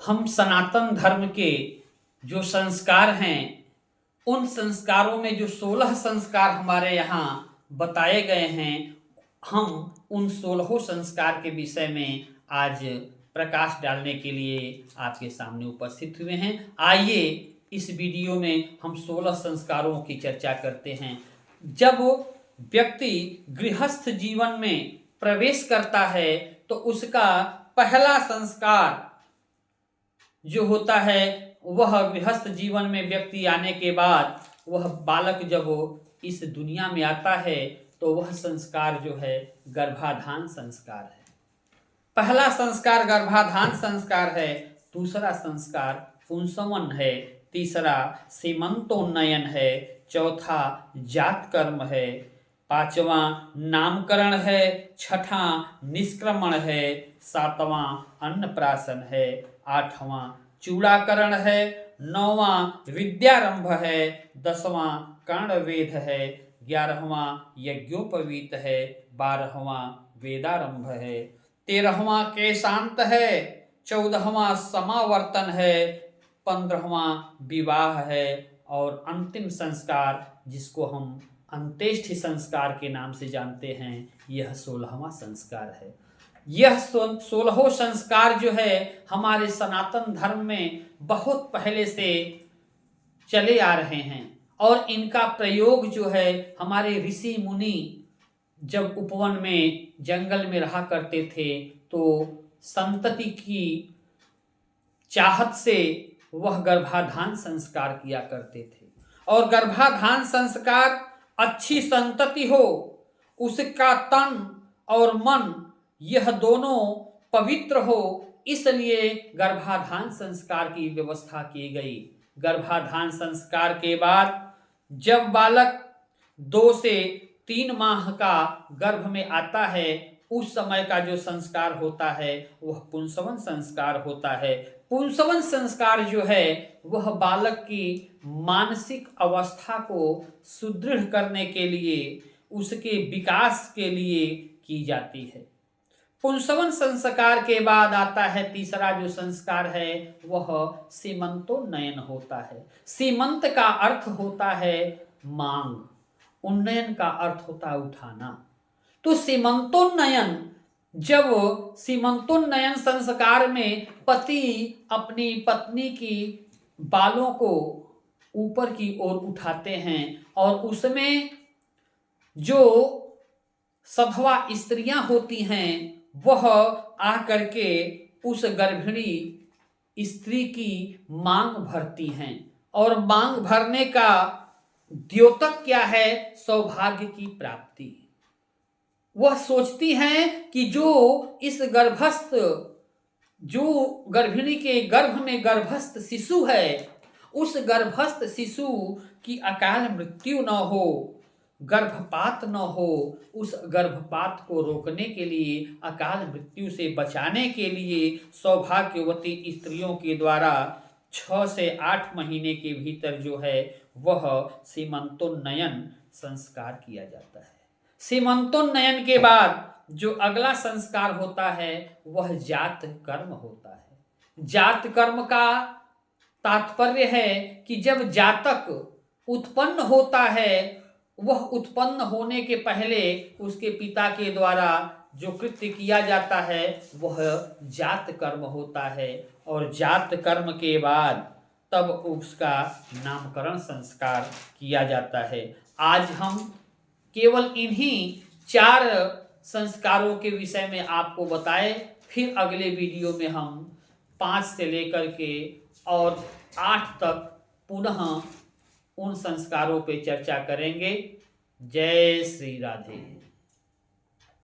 हम सनातन धर्म के जो संस्कार हैं, उन संस्कारों में जो 16 संस्कार हमारे यहाँ बताए गए हैं, हम उन 16 संस्कार के विषय में आज प्रकाश डालने के लिए आपके सामने उपस्थित हुए हैं। आइए इस वीडियो में हम 16 संस्कारों की चर्चा करते हैं। जब व्यक्ति गृहस्थ जीवन में प्रवेश करता है तो उसका पहला संस्कार जो होता है, वह गृहस्थ जीवन में व्यक्ति आने के बाद वह बालक जब इस दुनिया में आता है तो वह संस्कार जो है गर्भाधान संस्कार है। पहला संस्कार गर्भाधान संस्कार है, दूसरा संस्कार पुंसवन है, तीसरा सीमंतोन्नयन है, चौथा जात कर्म है, पांचवा नामकरण है, छठा निष्क्रमण है, सातवां अन्नप्राशन है, आठवां चूड़ाकरण है, नौवां विद्यारंभ है, 10वां कर्णवेद है, 11वां यज्ञोपवीत है, 12वां वेदारंभ है, 13वां केशांत है, 14वां समावर्तन है, 15वां विवाह है और अंतिम संस्कार जिसको हम अंत्येष्टि संस्कार के नाम से जानते हैं, यह 16वां संस्कार है। यह 16 संस्कार जो है हमारे सनातन धर्म में बहुत पहले से चले आ रहे हैं और इनका प्रयोग जो है हमारे ऋषि मुनि जब उपवन में जंगल में रहा करते थे तो संतति की चाहत से वह गर्भाधान संस्कार किया करते थे। और गर्भाधान संस्कार अच्छी संतति हो, उसका तन और मन यह दोनों पवित्र हो, इसलिए गर्भाधान संस्कार की व्यवस्था की गई। गर्भाधान संस्कार के बाद जब बालक 2 से 3 माह का गर्भ में आता है, उस समय का जो संस्कार होता है वह पुंसवन संस्कार होता है। पुंसवन संस्कार जो है वह बालक की मानसिक अवस्था को सुदृढ़ करने के लिए, उसके विकास के लिए की जाती है। पुंसवन संस्कार के बाद आता है तीसरा जो संस्कार है वह सीमंतोन्नयन होता है। सीमंत का अर्थ होता है मांग, उन्नयन का अर्थ होता है उठाना। तो सीमंतोन्नयन, जब सीमंतोन्नयन संस्कार में पति अपनी पत्नी की बालों को ऊपर की ओर उठाते हैं और उसमें जो सधवा स्त्रियां होती हैं वह आकर के उस गर्भिणी स्त्री की मांग भरती हैं और मांग भरने का द्योतक क्या है? सौभाग्य की प्राप्ति। वह सोचती हैं कि जो गर्भिणी के गर्भ में गर्भस्थ शिशु है, उस गर्भस्थ शिशु की अकाल मृत्यु न हो, गर्भपात न हो। उस गर्भपात को रोकने के लिए, अकाल मृत्यु से बचाने के लिए सौभाग्यवती स्त्रियों के द्वारा 6 से 8 महीने के भीतर जो है वह सीमंतोन्नयन संस्कार किया जाता है। सीमंतोन्नयन के बाद जो अगला संस्कार होता है वह जात कर्म होता है। जात कर्म का तात्पर्य है कि जब जातक उत्पन्न होता है, वह उत्पन्न होने के पहले उसके पिता के द्वारा जो कृत्य किया जाता है वह जात कर्म होता है और जात कर्म के बाद तब उसका नामकरण संस्कार किया जाता है। आज हम केवल इन्हीं 4 संस्कारों के विषय में आपको बताए, फिर अगले वीडियो में हम 5 से लेकर के और 8 तक पुनः उन संस्कारों पे चर्चा करेंगे। जय श्री राधे।